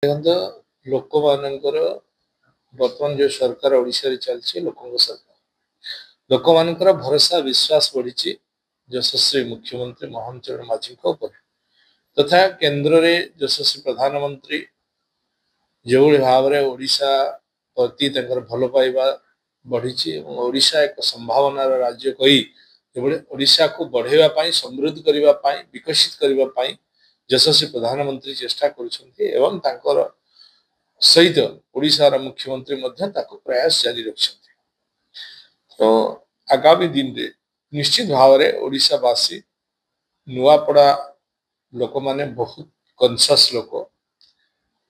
देखो लोक मानकर बर्तमान जो सरकार ओडिशा रे चलछि लोकंक सरकार लोक मानकर भरोसा विश्वास बढ़ी यशस्वी मुख्यमंत्री मोहन चरण माझी उपर तथा केंद्र रे यशस्वी प्रधानमंत्री जो भाव में ओडिशा प्रति भल पाइबा बढ़ी ओडिशा एक संभावनार राज्य कही ओडिशा को बढ़ेवा समृद्ध करने विकसित करने यशस्वी प्रधानमंत्री चेष्टा कर सहित ओडिशार मुख्यमंत्री प्रयास जारी रखिछन्ति। तो आगामी दिन रे निश्चित भाव में ओडिशावासी नुआपड़ा लोक माने बहुत कनसस लोक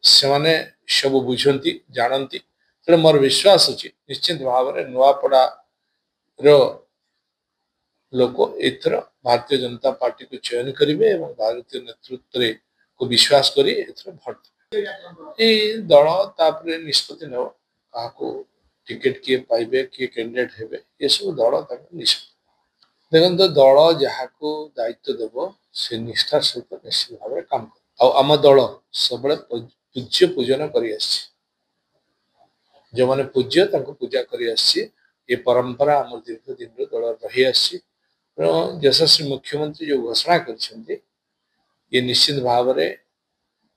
से माने सब बुझंती जानती तेणु मोर विश्वास अच्छी निश्चित भाव में नुआपड़ा रो लोक एथर भारतीय जनता पार्टी को चयन करेंगे और भारतीय नेतृत्व को विश्वास करी एथर भोट दल तापर निष्पत्ति नब क्या टिकेट किए पाइबे किए कैंडिडेट हेबे ये सब दल निष्पत्ति देखो दल जहाँ को दायित्व देव से निष्ठार सहित निश्चित भाव में काम कर आम दल सब पूज्य पूजन कर जो मैंने पूज्य पूजा कर परंपरा आम दीर्घ दिन दल रही आसी यशस्वी मुख्यमंत्री जो घोषणा कर ये निश्चित भाव में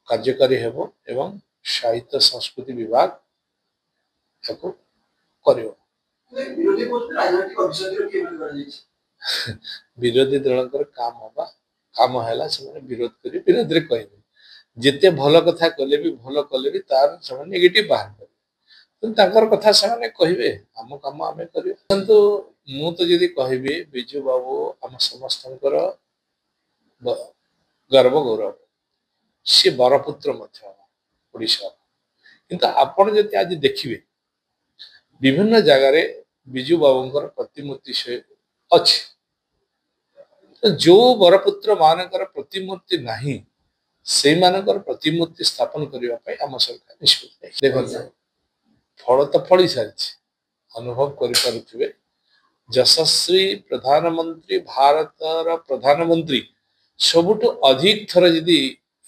कार्यकारी हेबो एवं साहित्य संस्कृति विभाग विरोधी दल काम हवा काम है विरोध कर विरोध रे कह जिते भल कथा कले भी भल कले भी तार से नेगेटिव बाहर कर कथा से कहे आम कम आम कर मु तो जदि कहबी बिजू बाबू आम समस्त गर्व गौरव सी बरपुत्र ओडिशा किंतु आपण जदि आज देखिए विभिन्न जगार बिजू बाबूंकर प्रतिमूर्ति से अच्छी तो जो बरपुत्र मानकर प्रतिमूर्ति नहीं से मानकर प्रतिमूर्ति स्थापन करने आम सरकार निष्पत्ति देखो फल तो फली सारी अनुभव करें यशस्वी प्रधानमंत्री भारतर प्रधानमंत्री सबुठ अधिक थर जदि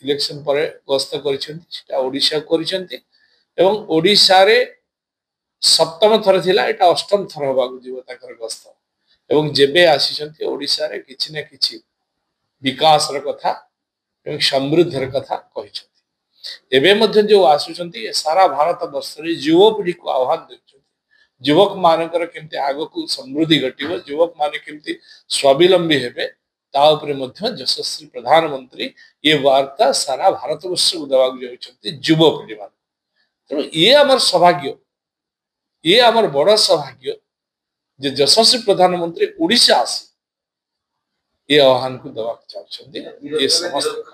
इलेक्शन पर गस्त ओडिशा रे सप्तम थर थिला एटा अष्टम थर होगा गस्त एवं जेबे आसी ओडिशा रे किछि न किछि विकास कथा समृद्धि कथा कही एवं मध्य जो आसुचंती सारा भारत वर्ष रे युवपीढ़ी को आह्वान दे युवक मानकर केमती आग को समृद्धि घटिव युवक माने केमती स्वावलंबी हेबे यशस्वी प्रधानमंत्री ये वार्ता सारा भारत वर्ष को देवाक जाउछंती युवपीढ़ी मान तेणु ये आमर सौभाग्य ये आमर बड़ सौभाग्य जे यशस्वी प्रधानमंत्री ओडिशा आसी ये आह्वान को देवाक चाहछंती ये समस्त